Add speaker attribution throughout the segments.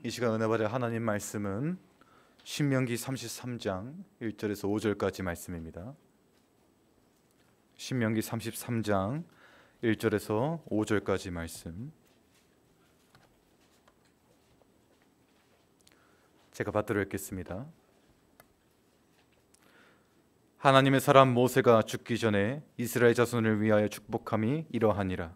Speaker 1: 이 시간 은혜 받을 하나님 말씀은 신명기 33장 1절에서 5절까지 말씀입니다. 신명기 33장 1절에서 5절까지 말씀 제가 받들어 읽겠습니다. 하나님의 사람 모세가 죽기 전에 이스라엘 자손을 위하여 축복함이 이러하니라.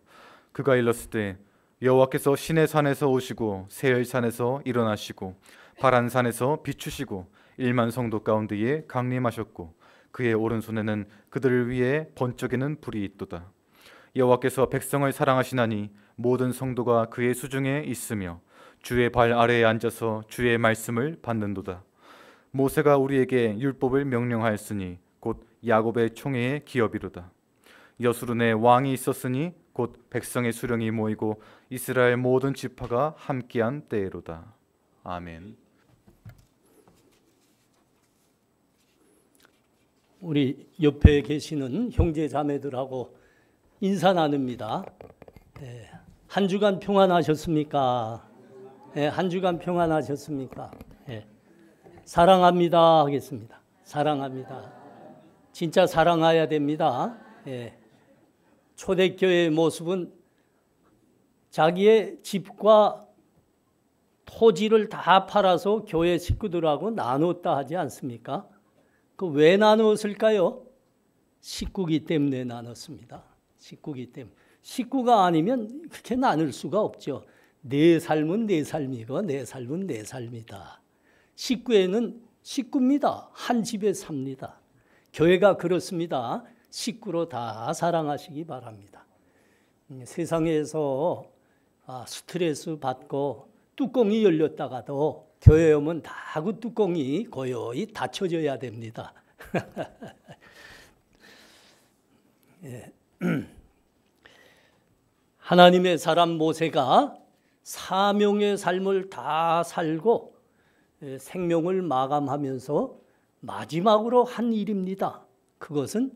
Speaker 1: 그가 일렀을 여호와께서 시내산에서 오시고 세일산에서 일어나시고 바란산에서 비추시고 1만 성도 가운데에 강림하셨고 그의 오른손에는 그들을 위해 번쩍이는 불이 있도다. 여호와께서 백성을 사랑하시나니 모든 성도가 그의 수중에 있으며 주의 발 아래에 앉아서 주의 말씀을 받는도다. 모세가 우리에게 율법을 명령하였으니 곧 야곱의 총회의 기업이로다. 여수론에 왕이 있었으니 곧 백성의 수령이 모이고 이스라엘 모든 지파가 함께한 때로다. 아멘.
Speaker 2: 우리 옆에 계시는 형제 자매들하고 인사 나눕니다. 한 주간 평안하셨습니까? 한 주간 평안하셨습니까? 사랑합니다 하겠습니다. 사랑합니다. 진짜 사랑해야 됩니다. 초대교회의 모습은 자기의 집과 토지를 다 팔아서 교회 식구들하고 나눴다 하지 않습니까? 그 왜 나누었을까요? 식구기 때문에 나눴습니다. 식구기 때문에. 식구가 아니면 그렇게 나눌 수가 없죠. 내 삶은 내 삶이고 내 삶은 내 삶이다. 식구에는 식구입니다. 한 집에 삽니다. 교회가 그렇습니다. 식구로 다 사랑하시기 바랍니다. 세상에서 스트레스 받고 뚜껑이 열렸다가도 교회 오면 다 그 뚜껑이 고요히 닫혀져야 됩니다. 하나님의 사람 모세가 사명의 삶을 다 살고 생명을 마감하면서 마지막으로 한 일입니다. 그것은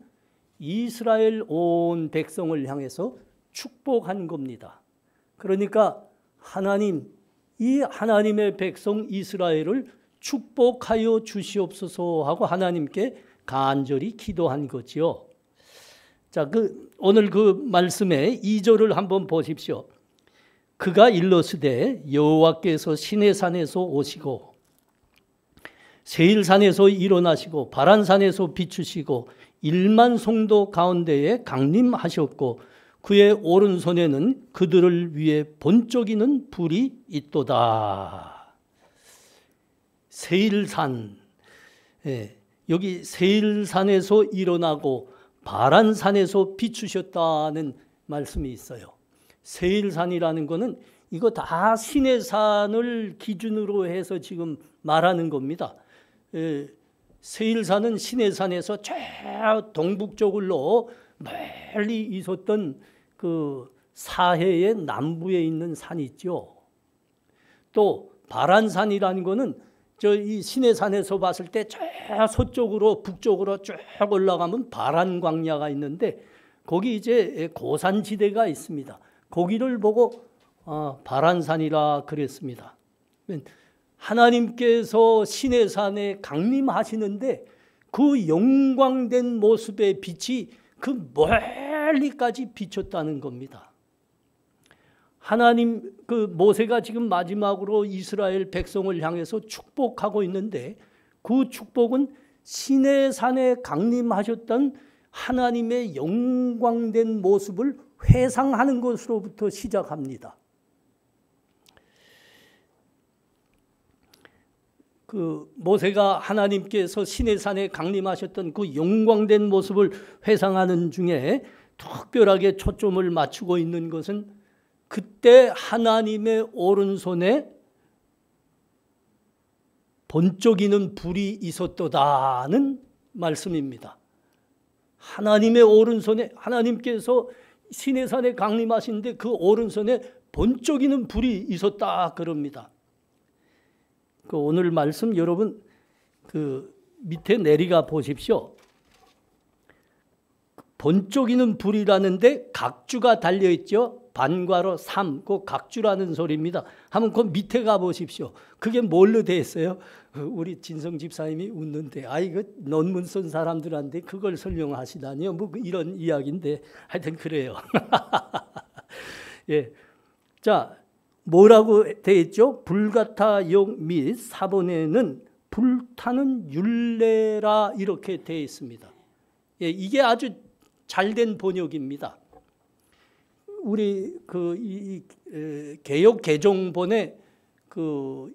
Speaker 2: 이스라엘 온 백성을 향해서 축복한 겁니다. 그러니까 이 하나님의 백성 이스라엘을 축복하여 주시옵소서 하고 하나님께 간절히 기도한 거지요. 자, 오늘 그 말씀의 2절을 한번 보십시오. 그가 일러스되 여호와께서 시내산에서 오시고 세일산에서 일어나시고 바란산에서 비추시고 1만 성도 가운데에 강림하셨고 그의 오른손에는 그들을 위해 번쩍이는 불이 있도다. 세일산, 여기 세일산에서 일어나고 바란산에서 비추셨다는 말씀이 있어요. 세일산이라는 것은 이거 다 시내산을 기준으로 해서 지금 말하는 겁니다. 세일산은 시내산에서 저 동북쪽으로 멀리 있었던 그 사해의 남부에 있는 산이 있죠. 또 바란산이라는 것은 이 시내산에서 봤을 때 저 서쪽으로 북쪽으로 쭉 올라가면 바란 광야가 있는데 거기 이제 고산지대가 있습니다. 거기를 보고 바란산이라 그랬습니다. 하나님께서 시내산에 강림하시는데 그 영광된 모습의 빛이 그 멀리까지 비쳤다는 겁니다. 하나님, 모세가 지금 마지막으로 이스라엘 백성을 향해서 축복하고 있는데 그 축복은 시내산에 강림하셨던 하나님의 영광된 모습을 회상하는 것으로부터 시작합니다. 모세가 하나님께서 시내산에 강림하셨던 그 영광된 모습을 회상하는 중에 특별하게 초점을 맞추고 있는 것은 그때 하나님의 오른손에 번쩍이는 불이 있었도다는 말씀입니다. 하나님의 오른손에, 하나님께서 시내산에 강림하시는데 그 오른손에 번쩍이는 불이 있었다 그럽니다. 오늘 말씀 여러분 밑에 내려가 보십시오. 번쩍이는 불이라는데 각주가 달려있죠. 반괄호 3, 그 각주라는 소리입니다. 한번 그 밑에 가보십시오. 그게 뭘로 돼 있어요? 우리 진성 집사님이 웃는데, 이거 논문 쓴 사람들한테 그걸 설명하시다니요. 뭐 이런 이야기인데 하여튼 그래요. 예. 자, 뭐라고 돼 있죠? 불같아 영 및 사본에는 불타는 율례라 이렇게 돼 있습니다. 예, 이게 아주 잘된 번역입니다. 우리 개역 개정본에 그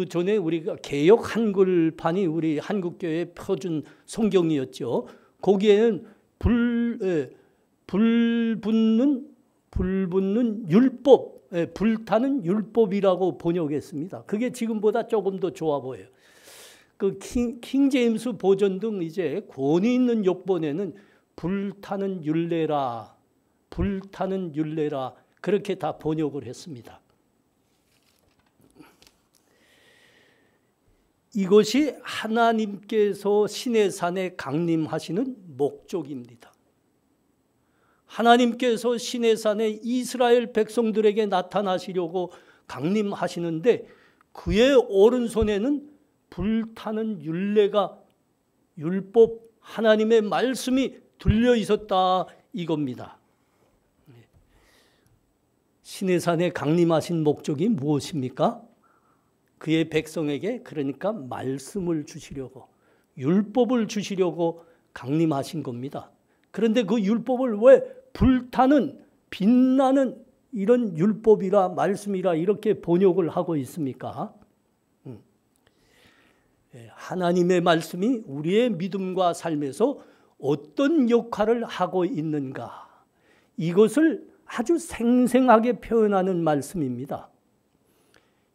Speaker 2: 전에 우리가 개역 한글판이 우리 한국교회에 펴준 성경이었죠. 거기에는 불 붙는 율법, 불타는 율법이라고 번역했습니다. 그게 지금보다 조금 더 좋아 보여요. 그 킹제임스 버전 등 이제 권위 있는 역본에는 불타는 율례라, 불타는 율례라 그렇게 다 번역을 했습니다. 이것이 하나님께서 시내산에 강림하시는 목적입니다. 하나님께서 시내산에 이스라엘 백성들에게 나타나시려고 강림하시는데 그의 오른손에는 불타는 율례가, 율법, 하나님의 말씀이 들려 있었다 이겁니다. 시내산에 강림하신 목적이 무엇입니까? 그의 백성에게 그러니까 말씀을 주시려고, 율법을 주시려고 강림하신 겁니다. 그런데 그 율법을 왜 불타는, 빛나는 이런 율법이라 말씀이라 이렇게 번역을 하고 있습니까? 하나님의 말씀이 우리의 믿음과 삶에서 어떤 역할을 하고 있는가, 이것을 아주 생생하게 표현하는 말씀입니다.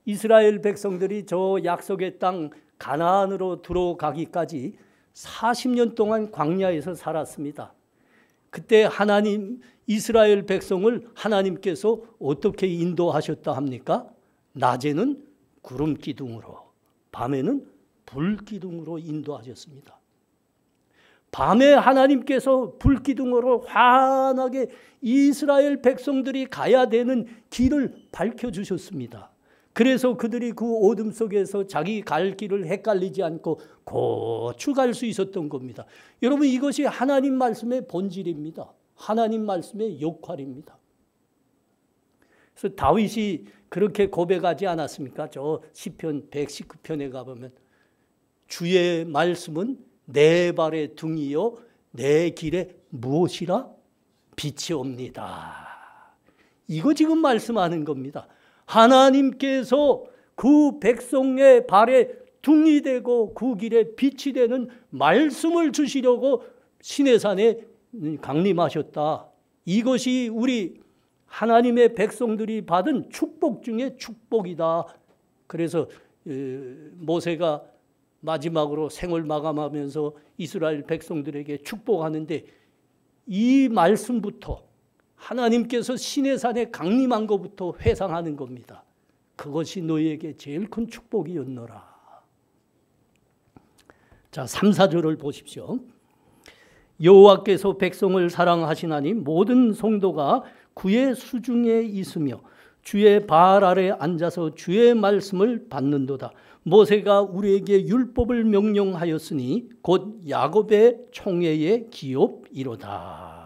Speaker 2: 이스라엘 백성들이 저 약속의 땅 가나안으로 들어가기까지 40년 동안 광야에서 살았습니다. 그때 하나님, 이스라엘 백성을 하나님께서 어떻게 인도하셨다 합니까? 낮에는 구름 기둥으로, 밤에는 불 기둥으로 인도하셨습니다. 밤에 하나님께서 불 기둥으로 환하게 이스라엘 백성들이 가야 되는 길을 밝혀주셨습니다. 그래서 그들이 그 어둠 속에서 자기 갈 길을 헷갈리지 않고 고추 갈 수 있었던 겁니다. 여러분, 이것이 하나님 말씀의 본질입니다. 하나님 말씀의 역할입니다. 그래서 다윗이 그렇게 고백하지 않았습니까? 저 시편 119편에 가보면 주의 말씀은 내 발의 등이요 내 길에 무엇이라? 빛이옵니다. 이거 지금 말씀하는 겁니다. 하나님께서 그 백성의 발에 등이 되고 그 길에 빛이 되는 말씀을 주시려고 시내산에 강림하셨다. 이것이 우리 하나님의 백성들이 받은 축복 중에 축복이다. 그래서 모세가 마지막으로 생을 마감하면서 이스라엘 백성들에게 축복하는데 이 말씀부터, 하나님께서 시내산에 강림한 것부터 회상하는 겁니다. 그것이 너희에게 제일 큰 축복이었노라. 자, 3, 4절을 보십시오. 여호와께서 백성을 사랑하시나니 모든 성도가 그의 수중에 있으며 주의 발 아래 앉아서 주의 말씀을 받는도다. 모세가 우리에게 율법을 명령하였으니 곧 야곱의 총회의 기업이로다.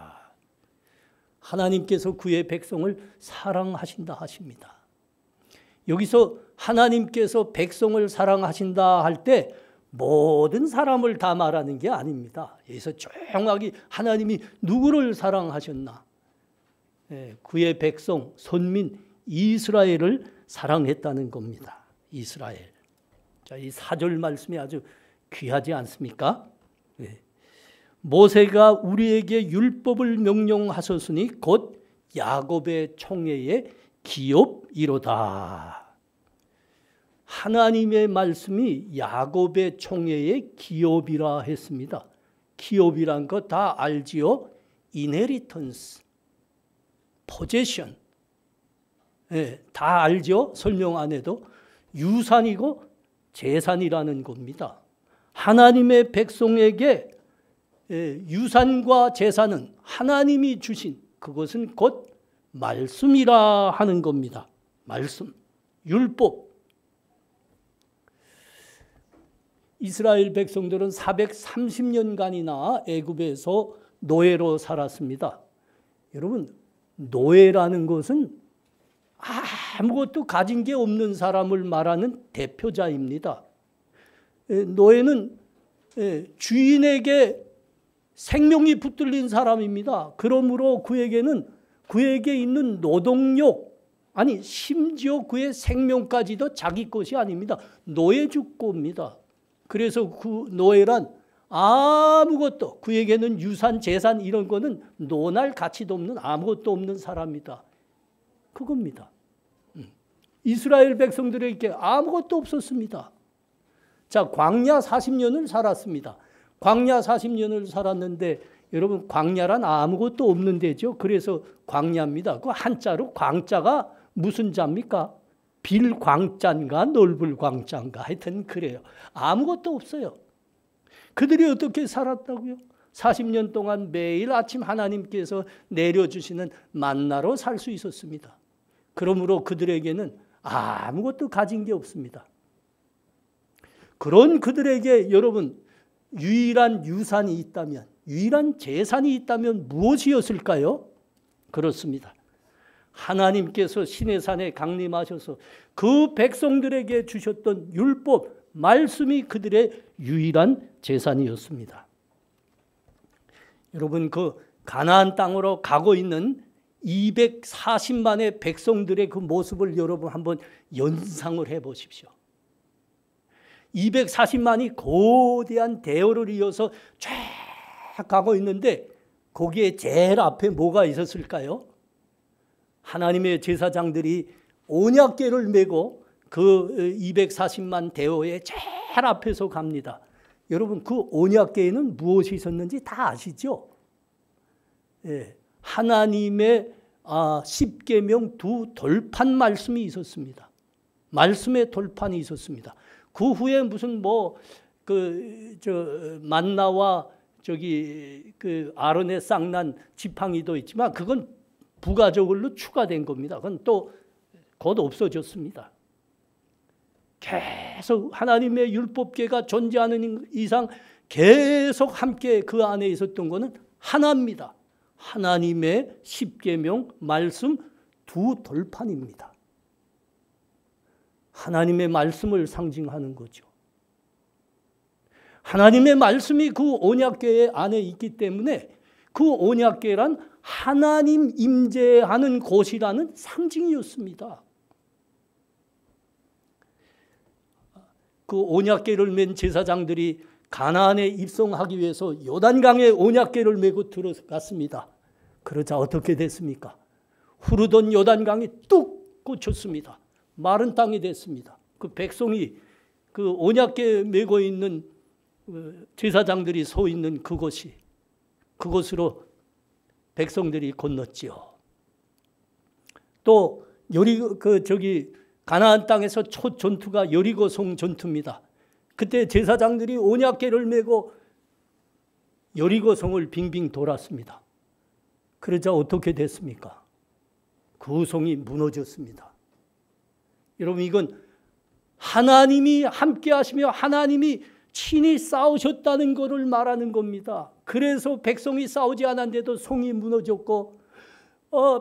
Speaker 2: 하나님께서 그의 백성을 사랑하신다 하십니다. 여기서 하나님께서 백성을 사랑하신다 할 때 모든 사람을 다 말하는 게 아닙니다. 여기서 조용하게 하나님이 누구를 사랑하셨나? 그의 백성, 선민 이스라엘을 사랑했다는 겁니다. 이스라엘. 자, 이 4절 말씀이 아주 귀하지 않습니까? 모세가 우리에게 율법을 명령하셨으니 곧 야곱의 총회의 기업이로다. 하나님의 말씀이 야곱의 총회의 기업이라 했습니다. 기업이란 거 다 알지요? inheritance, possession. 다 알죠? 설명 안 해도. 유산이고 재산이라는 겁니다. 하나님의 백성에게 유산과 제사는 하나님이 주신 그것은 곧 말씀이라 하는 겁니다. 말씀, 율법. 이스라엘 백성들은 430년간이나 애굽에서 노예로 살았습니다. 여러분, 노예라는 것은 아무것도 가진 게 없는 사람을 말하는 대표자입니다. 노예는 주인에게 생명이 붙들린 사람입니다. 그러므로 그에게 있는 노동력, 아니 심지어 그의 생명까지도 자기 것이 아닙니다. 노예주권입니다. 그래서 그 노예란 아무것도, 그에게는 유산, 재산 이런 거는 논할 가치도 없는, 아무것도 없는 사람이다. 그겁니다. 이스라엘 백성들에게 아무것도 없었습니다. 자, 광야 40년을 살았습니다. 광야 40년을 살았는데 여러분, 광야란 아무것도 없는 데죠. 그래서 광야입니다. 그 한자로 광자가 무슨 자입니까? 빌광자인가 넓을광자인가 하여튼 그래요. 아무것도 없어요. 그들이 어떻게 살았다고요? 40년 동안 매일 아침 하나님께서 내려주시는 만나로 살 수 있었습니다. 그러므로 그들에게는 아무것도 가진 게 없습니다. 그런 그들에게 여러분, 유일한 유산이 있다면, 유일한 재산이 있다면 무엇이었을까요? 그렇습니다. 하나님께서 시내산에 강림하셔서 그 백성들에게 주셨던 율법, 말씀이 그들의 유일한 재산이었습니다. 여러분, 그 가나안 땅으로 가고 있는 240만의 백성들의 그 모습을 여러분 한번 연상을 해 보십시오. 240만이 거대한 대오를 이어서 쫙 가고 있는데 거기에 제일 앞에 뭐가 있었을까요? 하나님의 제사장들이 언약궤를 메고 그 240만 대오의 제일 앞에서 갑니다. 여러분, 그 언약궤에는 무엇이 있었는지 다 아시죠? 예, 하나님의 십계명 두 돌판 말씀이 있었습니다. 말씀의 돌판이 있었습니다. 그 후에 무슨 만나와 그 아론의 쌍난 지팡이도 있지만 그건 부가적으로 추가된 겁니다. 그건 또 곧 없어졌습니다. 계속 하나님의 율법계가 존재하는 이상 계속 함께 그 안에 있었던 것은 하나입니다. 하나님의 십계명 말씀 두 돌판입니다. 하나님의 말씀을 상징하는 거죠. 하나님의 말씀이 그 언약궤 안에 있기 때문에 그 언약궤란 하나님 임재하는 곳이라는 상징이었습니다. 그 언약궤를 맨 제사장들이 가나안에 입성하기 위해서 요단강에 언약궤를 메고 들어갔습니다. 그러자 어떻게 됐습니까? 흐르던 요단강이 뚝 꽂혔습니다. 마른 땅이 됐습니다. 그 백성이 그 언약궤 메고 있는 제사장들이 서 있는 그곳으로 백성들이 건넜지요. 또 가나안 땅에서 첫 전투가 여리고성 전투입니다. 그때 제사장들이 언약궤를 메고 여리고성을 빙빙 돌았습니다. 그러자 어떻게 됐습니까? 그 성이 무너졌습니다. 여러분, 이건 하나님이 함께 하시며 하나님이 친히 싸우셨다는 것을 말하는 겁니다. 그래서 백성이 싸우지 않았는데도 성이 무너졌고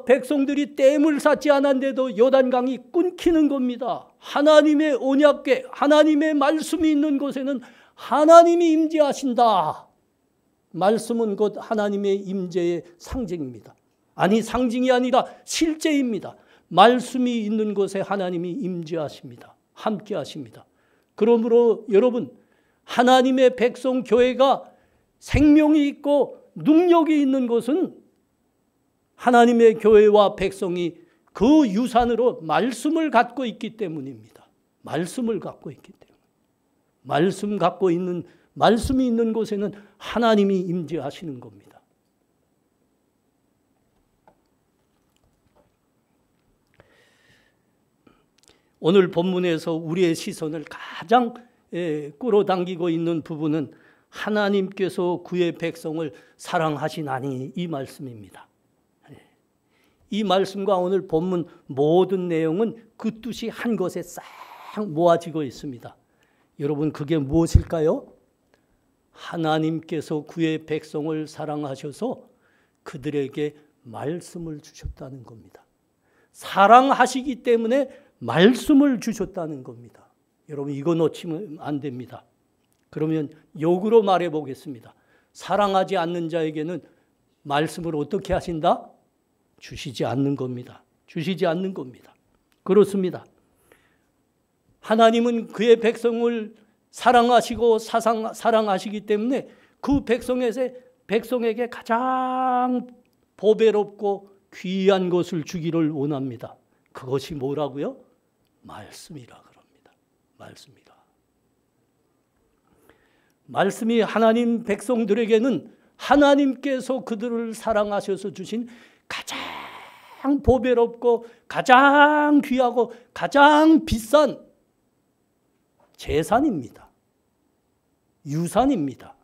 Speaker 2: 백성들이 댐을 쌓지 않았는데도 요단강이 끊기는 겁니다. 하나님의 언약궤, 하나님의 말씀이 있는 곳에는 하나님이 임재하신다. 말씀은 곧 하나님의 임재의 상징입니다. 아니, 상징이 아니라 실제입니다. 말씀이 있는 곳에 하나님이 임재하십니다. 함께 하십니다. 그러므로 여러분, 하나님의 백성 교회가 생명이 있고 능력이 있는 것은 하나님의 교회와 백성이 그 유산으로 말씀을 갖고 있기 때문입니다. 말씀을 갖고 있기 때문에. 말씀이 있는 곳에는 하나님이 임재하시는 겁니다. 오늘 본문에서 우리의 시선을 가장 끌어당기고 있는 부분은 하나님께서 그의 백성을 사랑하시나니 이 말씀입니다. 이 말씀과 오늘 본문 모든 내용은 그 뜻이 한 것에 싹 모아지고 있습니다. 여러분 그게 무엇일까요? 하나님께서 그의 백성을 사랑하셔서 그들에게 말씀을 주셨다는 겁니다. 사랑하시기 때문에 말씀을 주셨다는 겁니다. 여러분 이거 놓치면 안 됩니다. 그러면 역으로 말해 보겠습니다. 사랑하지 않는 자에게는 말씀을 어떻게 하신다? 주시지 않는 겁니다. 주시지 않는 겁니다. 그렇습니다. 하나님은 그의 백성을 사랑하시고 사랑하시기 때문에 그 백성에게 가장 보배롭고 귀한 것을 주기를 원합니다. 그것이 뭐라고요? 말씀이라 그럽니다. 말씀이라. 말씀이 하나님 백성들에게는 하나님께서 그들을 사랑하셔서 주신 가장 보배롭고 가장 귀하고 가장 비싼 재산입니다. 유산입니다.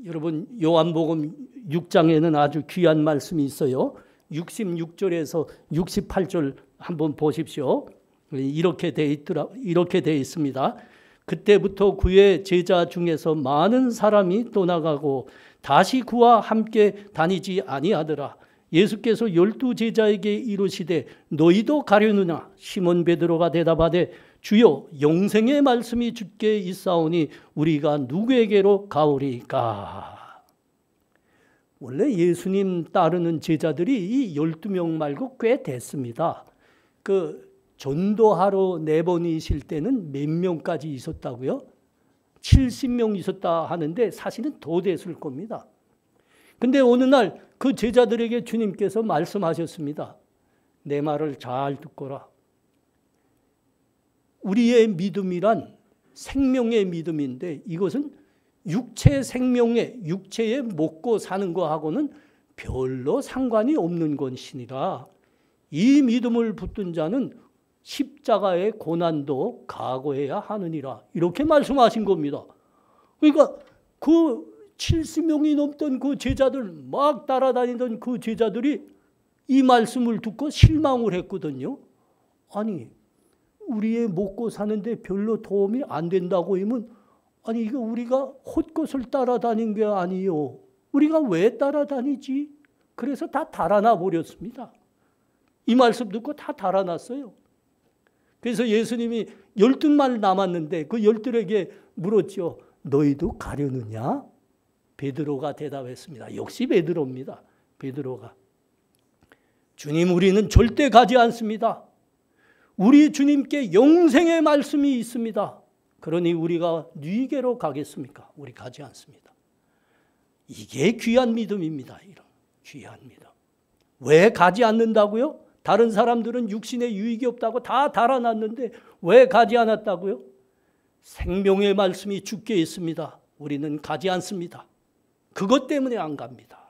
Speaker 2: 여러분 요한복음 6장에는 아주 귀한 말씀이 있어요. 66절에서 68절 한번 보십시오. 이렇게 돼 있습니다. 그때부터 그의 제자 중에서 많은 사람이 떠나가고 다시 그와 함께 다니지 아니하더라. 예수께서 12제자에게 이르시되 너희도 가려느냐? 시몬 베드로가 대답하되 주여 영생의 말씀이 주께 있사오니 우리가 누구에게로 가오리까? 원래 예수님 따르는 제자들이 이 12명 말고 꽤 됐습니다. 전도하러 내보내실 때는 몇 명까지 있었다고요? 70명 있었다 하는데 사실은 더 됐을 겁니다. 근데 어느 날 그 제자들에게 주님께서 말씀하셨습니다. 내 말을 잘 듣거라. 우리의 믿음이란 생명의 믿음인데 이것은 육체 생명의 육체에 먹고 사는 거하고는 별로 상관이 없는 것이니라. 이 믿음을 붙든 자는 십자가의 고난도 각오해야 하느니라. 이렇게 말씀하신 겁니다. 그러니까 그 70명이 넘던 그 제자들 막 따라다니던 그 제자들이 이 말씀을 듣고 실망을 했거든요. 아니 우리의 먹고 사는데 별로 도움이 안 된다고 하면 아니 이거 우리가 헛것을 따라다닌 게 아니요. 우리가 왜 따라다니지? 그래서 다 달아나 버렸습니다. 이 말씀 듣고 다 달아났어요. 그래서 예수님이 12만 남았는데 그 12에게 물었죠. 너희도 가려느냐? 베드로가 대답했습니다. 역시 베드로입니다. 베드로가. 주님 우리는 절대 가지 않습니다. 우리 주님께 영생의 말씀이 있습니다. 그러니 우리가 누구에게로 가겠습니까? 우리 가지 않습니다. 이게 귀한 믿음입니다. 이런 귀한 믿음. 왜 가지 않는다고요? 다른 사람들은 육신에 유익이 없다고 다 달아났는데 왜 가지 않았다고요? 생명의 말씀이 주께 있습니다. 우리는 가지 않습니다. 그것 때문에 안 갑니다.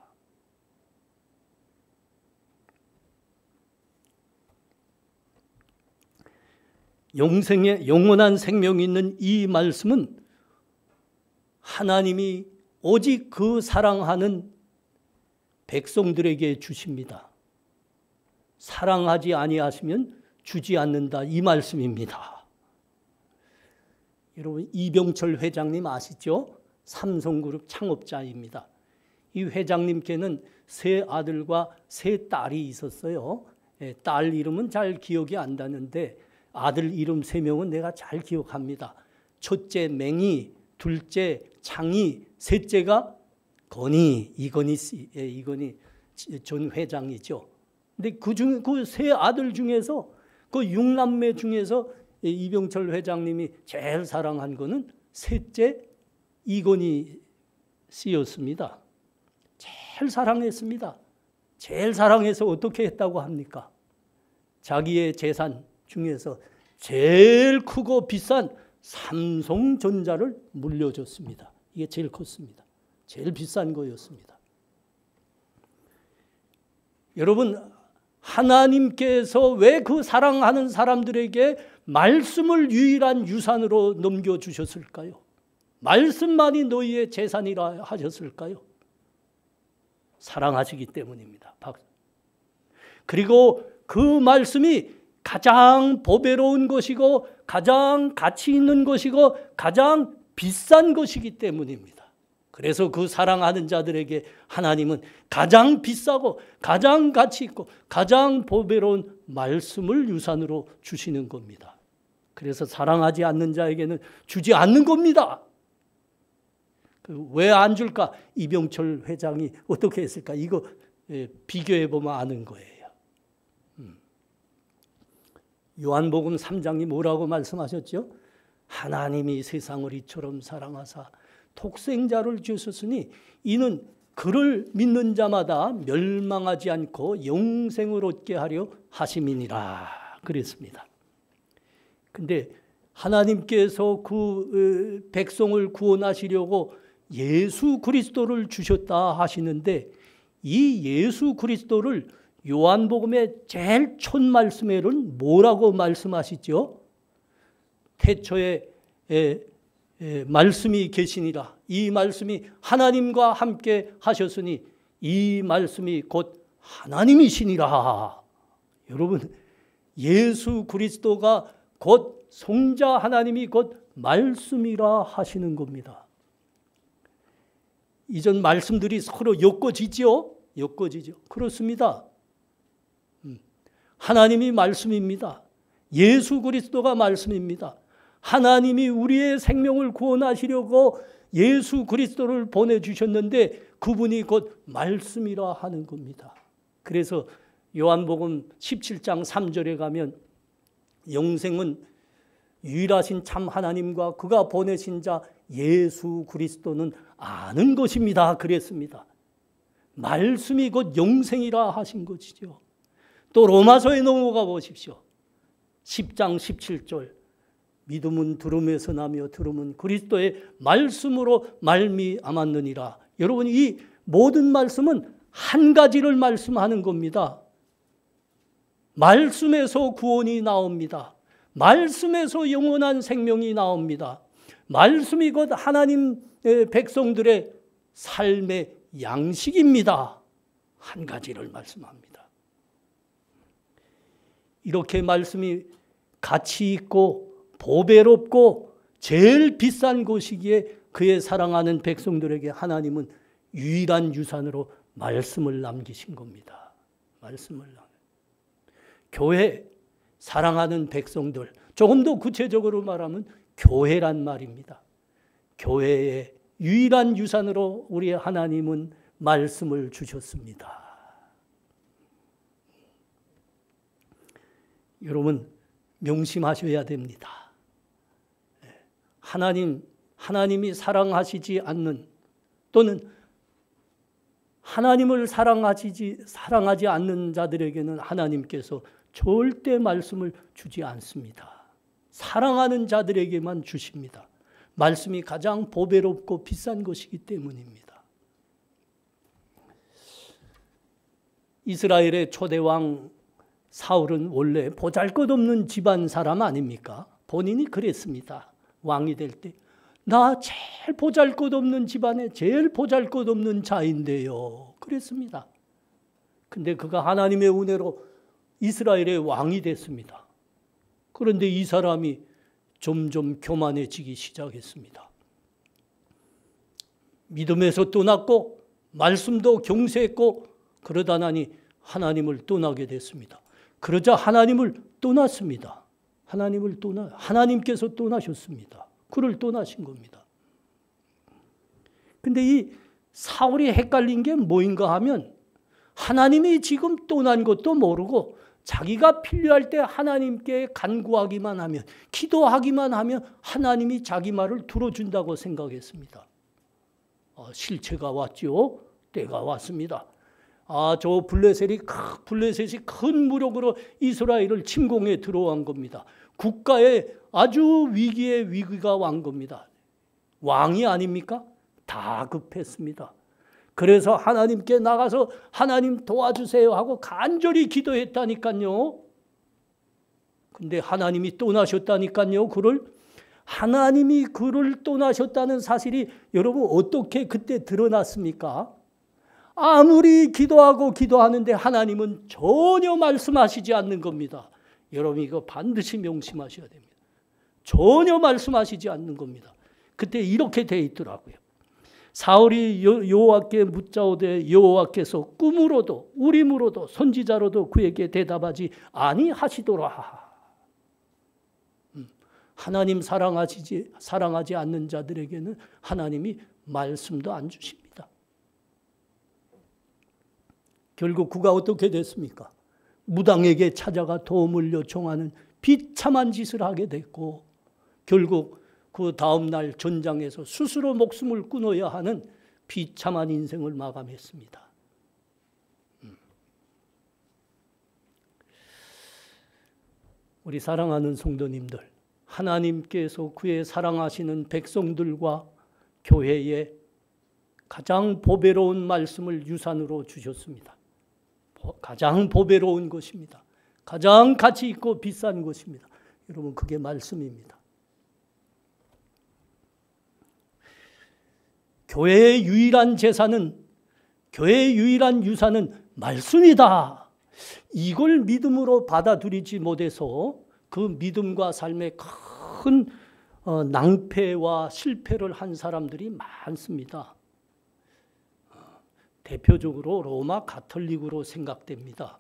Speaker 2: 영원한 생명이 있는 이 말씀은 하나님이 오직 그 사랑하는 백성들에게 주십니다. 사랑하지 아니하시면 주지 않는다 이 말씀입니다. 여러분 이병철 회장님 아시죠? 삼성그룹 창업자입니다. 이 회장님께는 세 아들과 세 딸이 있었어요. 딸 이름은 잘 기억이 안 나는데 아들 이름 세 명은 내가 잘 기억합니다. 첫째 맹이, 둘째 창이, 셋째가 건이, 이건희 전 회장이죠. 근데 그 세 아들 중에서 그 육남매 중에서 이병철 회장님이 제일 사랑한 거는 셋째 이건희 씨였습니다. 제일 사랑했습니다. 제일 사랑해서 어떻게 했다고 합니까? 자기의 재산 중에서 제일 크고 비싼 삼성전자를 물려줬습니다. 이게 제일 컸습니다. 제일 비싼 거였습니다. 여러분 하나님께서 왜 그 사랑하는 사람들에게 말씀을 유일한 유산으로 넘겨주셨을까요? 말씀만이 너희의 재산이라 하셨을까요? 사랑하시기 때문입니다. 그리고 그 말씀이 가장 보배로운 것이고 가장 가치 있는 것이고 가장 비싼 것이기 때문입니다. 그래서 그 사랑하는 자들에게 하나님은 가장 비싸고 가장 가치 있고 가장 보배로운 말씀을 유산으로 주시는 겁니다. 그래서 사랑하지 않는 자에게는 주지 않는 겁니다. 왜 안 줄까? 이병철 회장이 어떻게 했을까? 이거 비교해 보면 아는 거예요. 요한복음 3장이 뭐라고 말씀하셨죠? 하나님이 세상을 이처럼 사랑하사 독생자를 주셨으니 이는 그를 믿는 자마다 멸망하지 않고 영생을 얻게 하려 하심이니라 그랬습니다. 근데 하나님께서 그 백성을 구원하시려고 예수 그리스도를 주셨다 하시는데 이 예수 그리스도를 요한복음의 제일 첫 말씀에는 뭐라고 말씀하시죠? 태초에 말씀이 계시니라. 이 말씀이 하나님과 함께 하셨으니 이 말씀이 곧 하나님이시니라. 여러분, 예수 그리스도가 곧 성자 하나님이 곧 말씀이라 하시는 겁니다. 이전 말씀들이 서로 엮어지죠? 엮어지죠. 그렇습니다. 하나님이 말씀입니다. 예수 그리스도가 말씀입니다. 하나님이 우리의 생명을 구원하시려고 예수 그리스도를 보내주셨는데 그분이 곧 말씀이라 하는 겁니다. 그래서 요한복음 17장 3절에 가면 영생은 유일하신 참 하나님과 그가 보내신 자 예수 그리스도는 아는 것입니다. 그랬습니다. 말씀이 곧 영생이라 하신 것이죠. 또 로마서에 넘어가 보십시오. 10장 17절 믿음은 들음에서 나며 들음은 그리스도의 말씀으로 말미암았느니라. 여러분, 이 모든 말씀은 한 가지를 말씀하는 겁니다. 말씀에서 구원이 나옵니다. 말씀에서 영원한 생명이 나옵니다. 말씀이 곧 하나님의 백성들의 삶의 양식입니다. 한 가지를 말씀합니다. 이렇게 말씀이 가치 있고 보배롭고 제일 비싼 것이기에 그의 사랑하는 백성들에게 하나님은 유일한 유산으로 말씀을 남기신 겁니다. 말씀을 교회, 사랑하는 백성들, 조금 더 구체적으로 말하면 교회란 말입니다. 교회의 유일한 유산으로 우리 하나님은 말씀을 주셨습니다. 여러분, 명심하셔야 됩니다. 하나님이 사랑하시지 않는 또는 하나님을 사랑하지 않는 자들에게는 하나님께서 절대 말씀을 주지 않습니다. 사랑하는 자들에게만 주십니다. 말씀이 가장 보배롭고 비싼 것이기 때문입니다. 이스라엘의 초대왕 사울은 원래 보잘것없는 집안 사람 아닙니까? 본인이 그랬습니다. 왕이 될 때. 나 제일 보잘것없는 집안에 제일 보잘것없는 자인데요. 그랬습니다. 근데 그가 하나님의 은혜로 이스라엘의 왕이 됐습니다. 그런데 이 사람이 점점 교만해지기 시작했습니다. 믿음에서 떠났고 말씀도 경세했고 그러다 나니 하나님을 떠나게 됐습니다. 그러자 하나님을 떠났습니다. 하나님께서 떠나셨습니다. 그를 떠나신 겁니다. 근데 이 사울이 헷갈린 게 뭐인가 하면 하나님이 지금 떠난 것도 모르고 자기가 필요할 때 하나님께 간구하기만 하면, 기도하기만 하면 하나님이 자기 말을 들어준다고 생각했습니다. 실체가 왔죠. 때가 왔습니다. 저 블레셋이 큰 무력으로 이스라엘을 침공해 들어온 겁니다. 국가에 아주 위기가 온 겁니다. 왕이 아닙니까? 다급했습니다. 그래서 하나님께 나가서 하나님 도와주세요 하고 간절히 기도했다니까요. 근데 하나님이 떠나셨다니까요. 하나님이 그를 떠나셨다는 사실이 여러분 어떻게 그때 드러났습니까? 아무리 기도하는데 하나님은 전혀 말씀하시지 않는 겁니다. 여러분 이거 반드시 명심하셔야 됩니다. 전혀 말씀하시지 않는 겁니다. 그때 이렇게 돼 있더라고요. 사울이 여호와께 묻자오되 여호와께서 꿈으로도 우림으로도 선지자로도 그에게 대답하지 아니하시도라. 하나님 사랑하지 않는 자들에게는 하나님이 말씀도 안 주십니다. 결국 그가 어떻게 됐습니까? 무당에게 찾아가 도움을 요청하는 비참한 짓을 하게 됐고 결국 그 다음 날 전장에서 스스로 목숨을 끊어야 하는 비참한 인생을 마감했습니다. 우리 사랑하는 성도님들, 하나님께서 그의 사랑하시는 백성들과 교회에 가장 보배로운 말씀을 유산으로 주셨습니다. 가장 보배로운 것입니다. 가장 가치 있고 비싼 것입니다. 여러분 그게 말씀입니다. 교회의 유일한 재산은, 교회의 유일한 유산은 말씀이다. 이걸 믿음으로 받아들이지 못해서 그 믿음과 삶에 큰 낭패와 실패를 한 사람들이 많습니다. 대표적으로 로마 가톨릭으로 생각됩니다.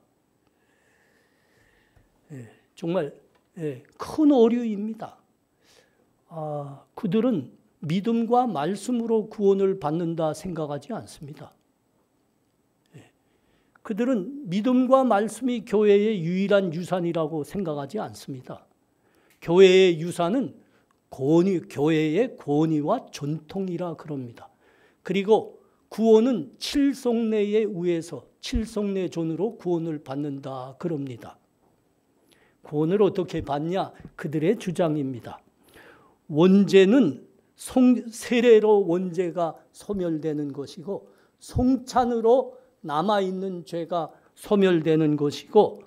Speaker 2: 정말 큰 오류입니다. 그들은 믿음과 말씀으로 구원을 받는다 생각하지 않습니다. 그들은 믿음과 말씀이 교회의 유일한 유산이라고 생각하지 않습니다. 교회의 유산은 교회의 권위와 전통이라 그럽니다. 그리고 구원은 칠성례에 의해서 칠성례존으로 구원을 받는다 그럽니다. 구원을 어떻게 받냐? 그들의 주장입니다. 원죄는 세례로 원죄가 소멸되는 것이고 송찬으로 남아있는 죄가 소멸되는 것이고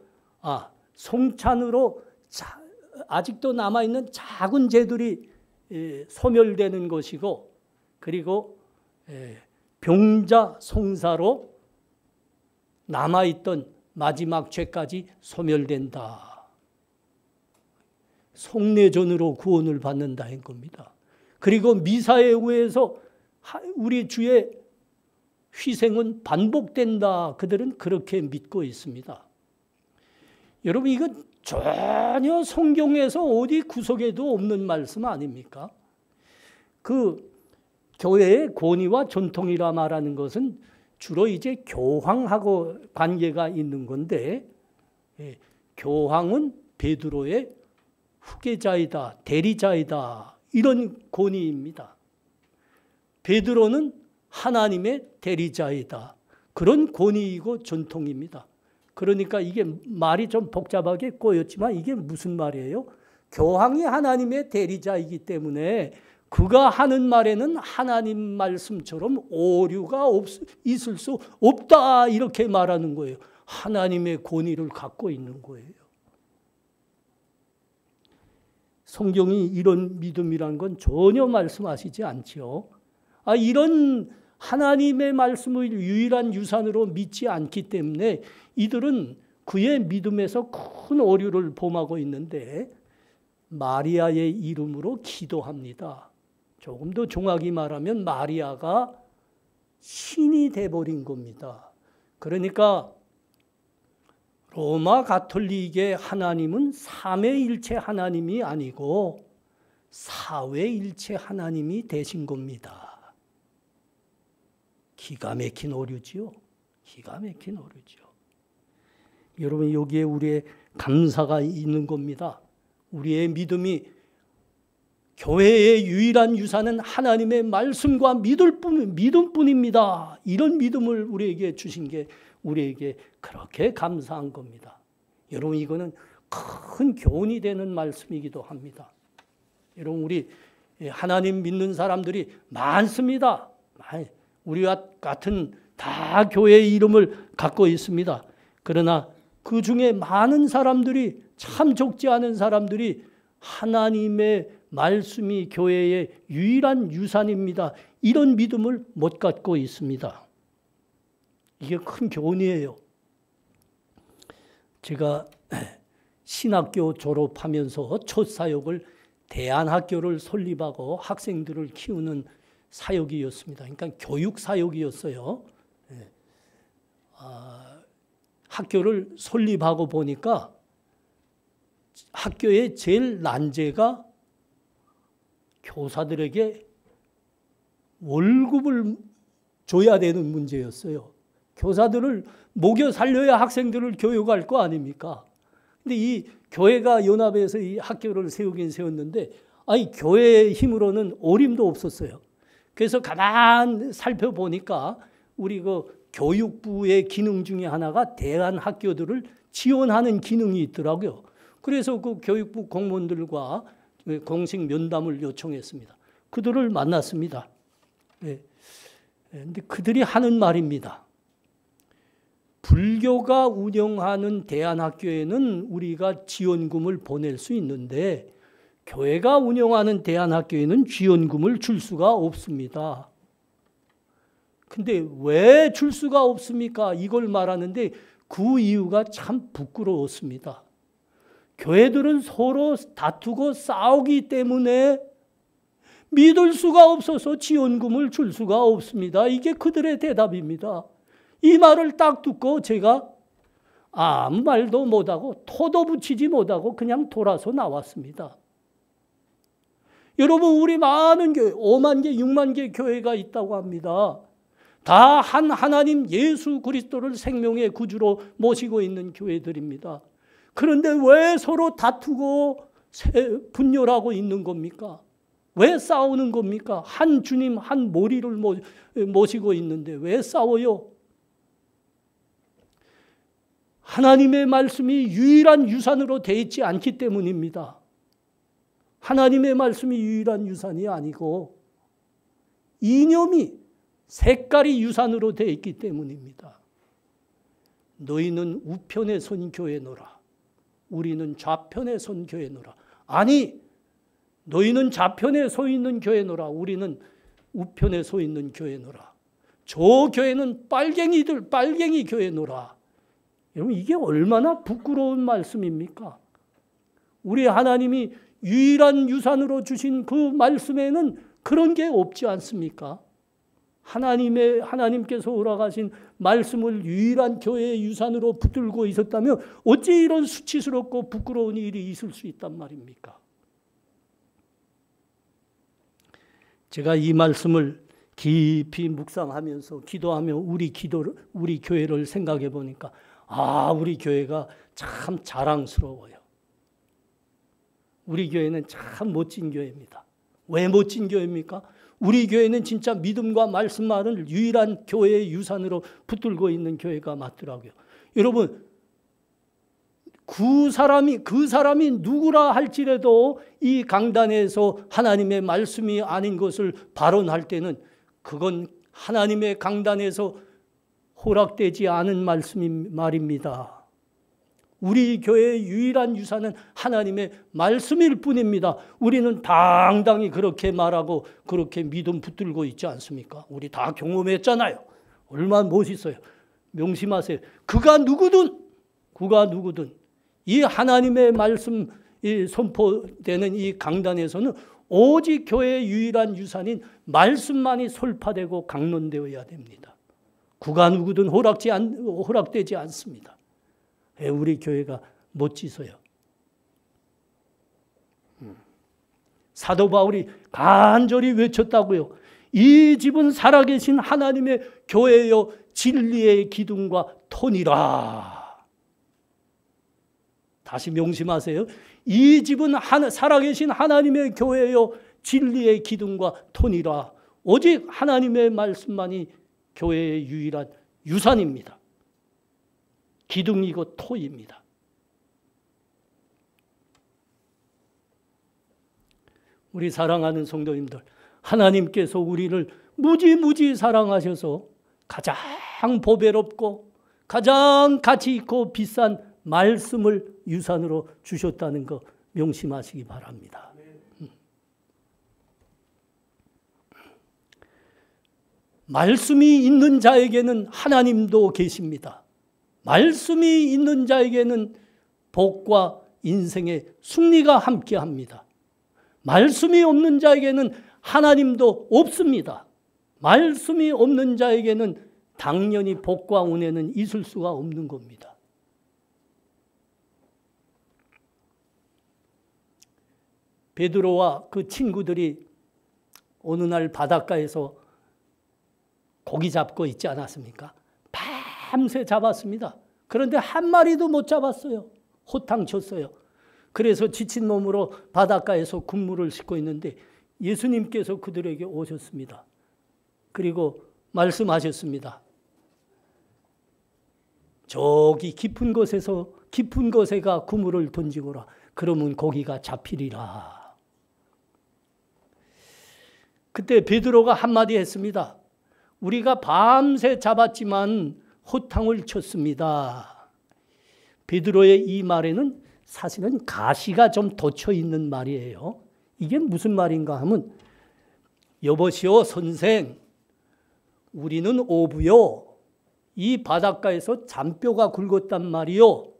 Speaker 2: 송찬으로 아직도 남아있는 작은 죄들이 소멸되는 것이고 그리고 병자 송사로 남아있던 마지막 죄까지 소멸된다. 속례전으로 구원을 받는다는 겁니다. 그리고 미사에 의해서 우리 주의 희생은 반복된다. 그들은 그렇게 믿고 있습니다. 여러분 이건 전혀 성경에서 어디 구석에도 없는 말씀 아닙니까? 그 교회의 권위와 전통이라 말하는 것은 주로 이제 교황하고 관계가 있는 건데 교황은 베드로의 후계자이다, 대리자이다 이런 권위입니다. 베드로는 하나님의 대리자이다. 그런 권위이고 전통입니다. 그러니까 이게 말이 좀 복잡하게 꼬였지만 이게 무슨 말이에요? 교황이 하나님의 대리자이기 때문에 그가 하는 말에는 하나님 말씀처럼 오류가 있을 수 없다 이렇게 말하는 거예요. 하나님의 권위를 갖고 있는 거예요. 성경이 이런 믿음이란 건 전혀 말씀하시지 않지요. 이런 하나님의 말씀을 유일한 유산으로 믿지 않기 때문에 이들은 그의 믿음에서 큰 오류를 범하고 있는데 마리아의 이름으로 기도합니다. 조금 더 정확히 말하면 마리아가 신이 돼버린 겁니다. 그러니까 로마 가톨릭의 하나님은 삼위일체 하나님이 아니고 사위일체 하나님이 되신 겁니다. 기가 막힌 오류지요. 기가 막힌 오류죠. 여러분 여기에 우리의 감사가 있는 겁니다. 우리의 믿음이 교회의 유일한 유산은 하나님의 말씀과 믿음뿐입니다. 이런 믿음을 우리에게 주신 게 우리에게 그렇게 감사한 겁니다. 여러분 이거는 큰 교훈이 되는 말씀이기도 합니다. 여러분 우리 하나님 믿는 사람들이 많습니다. 우리와 같은 다 교회의 이름을 갖고 있습니다. 그러나 그 중에 많은 사람들이, 참 적지 않은 사람들이 하나님의 말씀이 교회의 유일한 유산입니다, 이런 믿음을 못 갖고 있습니다. 이게 큰 교훈이에요. 제가 신학교 졸업하면서 첫 사역을 대안학교를 설립하고 학생들을 키우는 사역이었습니다. 그러니까 교육 사역이었어요. 학교를 설립하고 보니까 학교의 제일 난제가 교사들에게 월급을 줘야 되는 문제였어요. 교사들을 먹여 살려야 학생들을 교육할 거 아닙니까? 근데 이 교회가 연합해서 이 학교를 세우긴 세웠는데, 아니 교회의 힘으로는 어림도 없었어요. 그래서 가만 살펴보니까 우리 그 교육부의 기능 중에 하나가 대안학교들을 지원하는 기능이 있더라고요. 그래서 그 교육부 공무원들과 공식 면담을 요청했습니다. 그들을 만났습니다. 근데 그들이 하는 말입니다. 불교가 운영하는 대안학교에는 우리가 지원금을 보낼 수 있는데 교회가 운영하는 대안학교에는 지원금을 줄 수가 없습니다. 근데 왜 줄 수가 없습니까? 이걸 말하는데 그 이유가 참 부끄러웠습니다. 교회들은 서로 다투고 싸우기 때문에 믿을 수가 없어서 지원금을 줄 수가 없습니다. 이게 그들의 대답입니다. 이 말을 딱 듣고 제가 아무 말도 못하고 토도 붙이지 못하고 그냥 돌아서 나왔습니다. 여러분, 우리 많은 교회, 5만 개, 6만 개 교회가 있다고 합니다. 다 한 하나님 예수 그리스도를 생명의 구주로 모시고 있는 교회들입니다. 그런데 왜 서로 다투고 분열하고 있는 겁니까? 왜 싸우는 겁니까? 한 주님, 한 모리를 모시고 있는데 왜 싸워요? 하나님의 말씀이 유일한 유산으로 되어 있지 않기 때문입니다. 하나님의 말씀이 유일한 유산이 아니고 이념이, 색깔이 유산으로 되어 있기 때문입니다. 너희는 우편에 선 교회노라. 우리는 좌편에 선 교회노라. 아니, 너희는 좌편에 서 있는 교회노라. 우리는 우편에 서 있는 교회노라. 저 교회는 빨갱이 교회노라. 여러분, 이게 얼마나 부끄러운 말씀입니까? 우리 하나님이 유일한 유산으로 주신 그 말씀에는 그런 게 없지 않습니까? 하나님께서 허락하신 말씀을 유일한 교회의 유산으로 붙들고 있었다면 어찌 이런 수치스럽고 부끄러운 일이 있을 수 있단 말입니까? 제가 이 말씀을 깊이 묵상하면서 기도하며 우리 교회를 생각해 보니까 우리 교회가 참 자랑스러워요. 우리 교회는 참 멋진 교회입니다. 왜 멋진 교회입니까? 우리 교회는 진짜 믿음과 말씀만을 유일한 교회의 유산으로 붙들고 있는 교회가 맞더라고요. 여러분, 그 사람이 누구라 할지라도 이 강단에서 하나님의 말씀이 아닌 것을 발언할 때는 그건 하나님의 강단에서 허락되지 않은 말입니다. 우리 교회의 유일한 유산은 하나님의 말씀일 뿐입니다. 우리는 당당히 그렇게 말하고 그렇게 믿음 붙들고 있지 않습니까? 우리 다 경험했잖아요. 얼마나 멋있어요. 명심하세요. 그가 누구든 이 하나님의 말씀 선포되는 이 강단에서는 오직 교회의 유일한 유산인 말씀만이 설파되고 강론되어야 됩니다. 그가 누구든 허락되지 않습니다. 우리 교회가 멋지서요. 사도 바울이 간절히 외쳤다고요. 이 집은 살아계신 하나님의 교회여 진리의 기둥과 톤이라. 다시 명심하세요. 이 집은 살아계신 하나님의 교회여 진리의 기둥과 톤이라. 오직 하나님의 말씀만이 교회의 유일한 유산입니다. 기둥이고 토입니다. 우리 사랑하는 성도님들, 하나님께서 우리를 무지무지 사랑하셔서 가장 보배롭고 가장 가치 있고 비싼 말씀을 유산으로 주셨다는 거 명심하시기 바랍니다. 말씀이 있는 자에게는 하나님도 계십니다. 말씀이 있는 자에게는 복과 인생의 승리가 함께합니다. 말씀이 없는 자에게는 하나님도 없습니다. 말씀이 없는 자에게는 당연히 복과 은혜는 있을 수가 없는 겁니다. 베드로와 그 친구들이 어느 날 바닷가에서 고기 잡고 있지 않았습니까? 밤새 잡았습니다. 그런데 한 마리도 못 잡았어요. 호탕쳤어요. 그래서 지친 몸으로 바닷가에서 군무를 싣고 있는데 예수님께서 그들에게 오셨습니다. 그리고 말씀하셨습니다. 저기 깊은 곳에가 그물을 던지거라. 그러면 고기가 잡히리라. 그때 베드로가 한마디 했습니다. 우리가 밤새 잡았지만 호탕을 쳤습니다. 베드로의 이 말에는 사실은 가시가 좀 돋쳐 있는 말이에요. 이게 무슨 말인가 하면, 여보시오 선생, 우리는 어부요. 이 바닷가에서 잔뼈가 굵었단 말이요.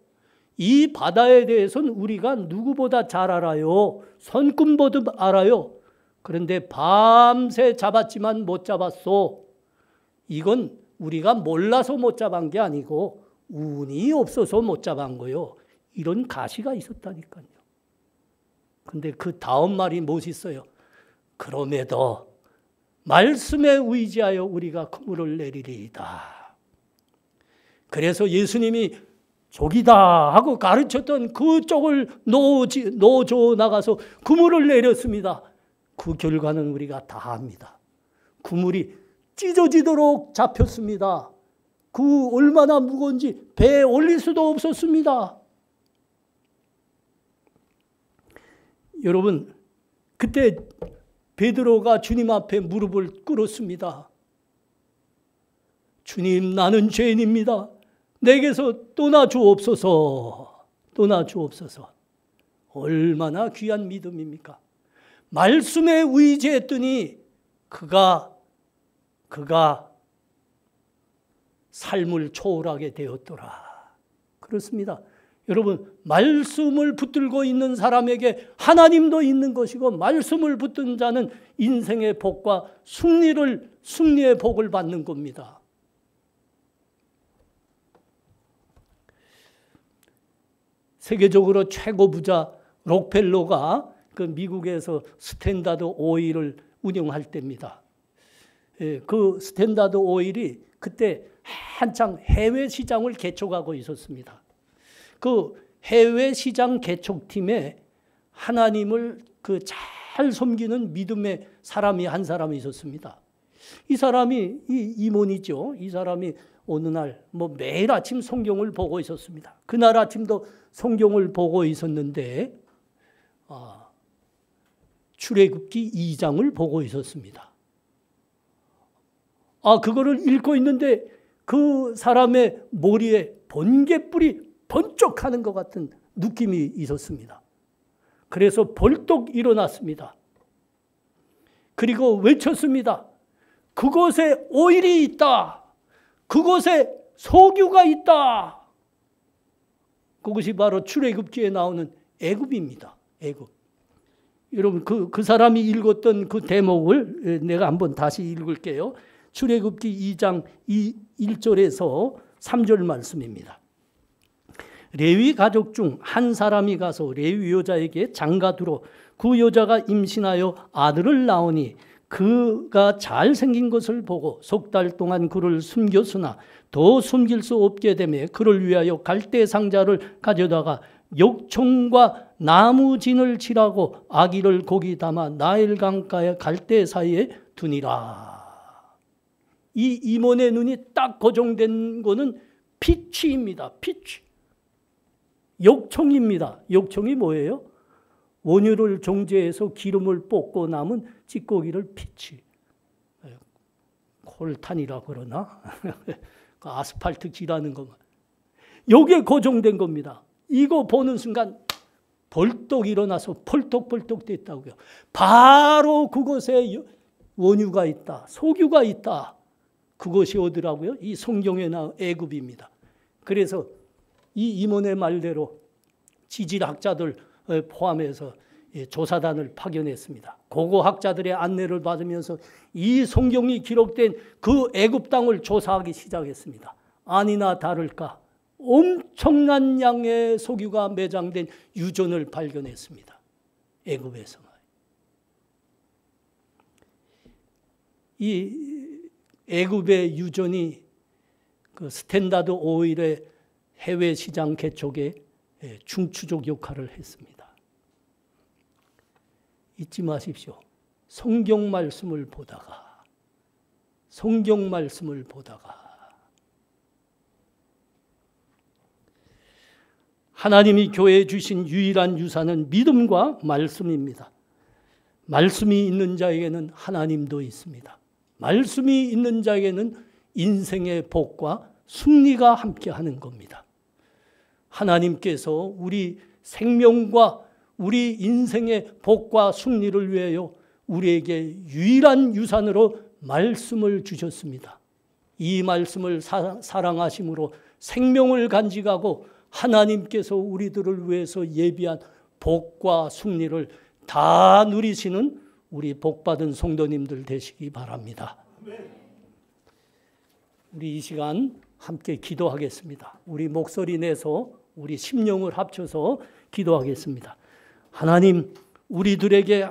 Speaker 2: 이 바다에 대해서는 우리가 누구보다 잘 알아요. 손금보듯 알아요. 그런데 밤새 잡았지만 못 잡았소. 이건 우리가 몰라서 못 잡은 게 아니고 운이 없어서 못 잡은 거요. 이런 가시가 있었다니까요. 근데 그 다음 말이 멋있어요. 그럼에도 말씀에 의지하여 우리가 그물을 내리리이다. 그래서 예수님이 저기다 하고 가르쳤던 그쪽을 노조 나가서 그물을 내렸습니다. 그 결과는 우리가 다 압니다. 그물이 찢어지도록 잡혔습니다. 그 얼마나 무거운지 배에 올릴 수도 없었습니다. 여러분, 그때 베드로가 주님 앞에 무릎을 꿇었습니다. 주님, 나는 죄인입니다. 내게서 떠나 주옵소서. 떠나 주옵소서. 얼마나 귀한 믿음입니까? 말씀에 의지했더니 그가 삶을 초월하게 되었더라. 그렇습니다. 여러분, 말씀을 붙들고 있는 사람에게 하나님도 있는 것이고, 말씀을 붙든 자는 인생의 복과 승리의 복을 받는 겁니다. 세계적으로 최고 부자 록펠러가 그 미국에서 스탠다드 오일을 운영할 때입니다. 그 스탠다드 오일이 그때 한창 해외 시장을 개척하고 있었습니다. 그 해외 시장 개척팀에 하나님을 잘 섬기는 믿음의 사람이 한 사람이 있었습니다. 이 사람이 임원이죠. 이 사람이 어느 날 매일 아침 성경을 보고 있었습니다. 그날 아침도 성경을 보고 있었는데 출애굽기 2장을 보고 있었습니다. 그거를 읽고 있는데 그 사람의 머리에 번개불이 번쩍하는 것 같은 느낌이 있었습니다. 그래서 벌떡 일어났습니다. 그리고 외쳤습니다. 그곳에 오일이 있다. 그곳에 석유가 있다. 그것이 바로 출애굽기에 나오는 애굽입니다. 애굽. 여러분, 그 사람이 읽었던 그 대목을 내가 한번 다시 읽을게요. 출애굽기 2장 1절에서 3절 말씀입니다. 레위 가족 중 한 사람이 가서 레위 여자에게 장가들어 그 여자가 임신하여 아들을 낳으니 그가 잘생긴 것을 보고 석 달 동안 그를 숨겼으나 더 숨길 수 없게 되며 그를 위하여 갈대 상자를 가져다가 역청과 나무진을 칠하고 아기를 거기 담아 나일 강가의 갈대 사이에 두니라. 이 임원의 눈이 딱 고정된 거는 피치입니다. 피치. 역청입니다. 역청이 뭐예요? 원유를 정제해서 기름을 볶고 남은 찌꺼기를 피치. 콜탄이라고 그러나? 그 아스팔트 길하는 거. 여기에 고정된 겁니다. 이거 보는 순간 벌떡 일어나서 펄떡펄떡 됐다고요. 바로 그곳에 원유가 있다. 석유가 있다. 그것이 어디라고요? 이 성경에 나온 애굽입니다. 그래서 이 임원의 말대로 지질학자들 포함해서 조사단을 파견했습니다. 고고학자들의 안내를 받으면서 이 성경이 기록된 그 애굽 땅을 조사하기 시작했습니다. 아니나 다를까 엄청난 양의 석유가 매장된 유전을 발견했습니다. 애굽에서. 이 애굽의 유전이 그 스탠다드 오일의 해외 시장 개척에 중추적 역할을 했습니다. 잊지 마십시오. 성경 말씀을 보다가 하나님이 교회에 주신 유일한 유산은 믿음과 말씀입니다. 말씀이 있는 자에게는 하나님도 있습니다. 말씀이 있는 자에게는 인생의 복과 승리가 함께하는 겁니다. 하나님께서 우리 생명과 우리 인생의 복과 승리를 위하여 우리에게 유일한 유산으로 말씀을 주셨습니다. 이 말씀을 사랑하심으로 생명을 간직하고 하나님께서 우리들을 위해서 예비한 복과 승리를 다 누리시는 우리 복받은 성도님들 되시기 바랍니다. 우리 이 시간 함께 기도하겠습니다. 우리 목소리 내서 우리 심령을 합쳐서 기도하겠습니다. 하나님, 우리들에게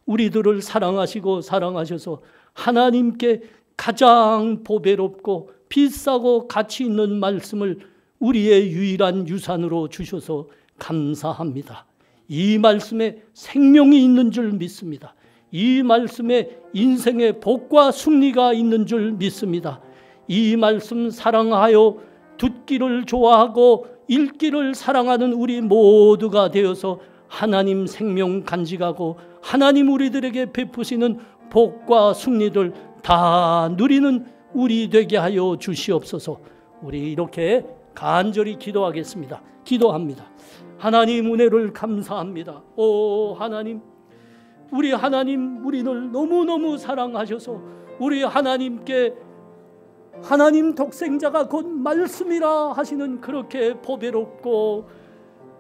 Speaker 2: 우리들을 사랑하시고 사랑하셔서 하나님께 가장 보배롭고 비싸고 가치 있는 말씀을 우리의 유일한 유산으로 주셔서 감사합니다. 이 말씀에 생명이 있는 줄 믿습니다. 이 말씀에 인생의 복과 승리가 있는 줄 믿습니다. 이 말씀 사랑하여 듣기를 좋아하고 읽기를 사랑하는 우리 모두가 되어서 하나님 생명 간직하고 하나님 우리들에게 베푸시는 복과 승리를 다 누리는 우리 되게 하여 주시옵소서. 우리 이렇게 간절히 기도하겠습니다. 기도합니다. 하나님 은혜를 감사합니다. 오 하나님, 우리 하나님 우리를 너무너무 사랑하셔서 우리 하나님께 하나님 독생자가 곧 말씀이라 하시는 그렇게 보배롭고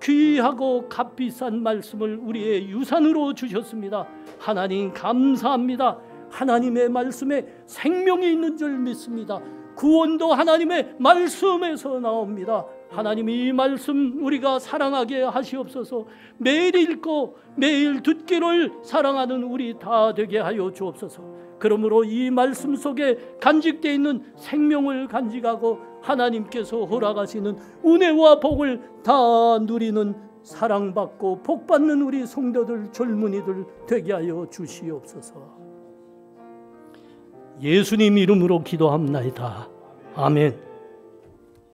Speaker 2: 귀하고 값비싼 말씀을 우리의 유산으로 주셨습니다. 하나님 감사합니다. 하나님의 말씀에 생명이 있는 줄 믿습니다. 구원도 하나님의 말씀에서 나옵니다. 하나님 이 말씀 우리가 사랑하게 하시옵소서. 매일 읽고 매일 듣기를 사랑하는 우리 다 되게 하여 주옵소서. 그러므로 이 말씀 속에 간직되어 있는 생명을 간직하고 하나님께서 허락하시는 은혜와 복을 다 누리는 사랑받고 복받는 우리 성도들 젊은이들 되게 하여 주시옵소서. 예수님 이름으로 기도합나이다. 아멘.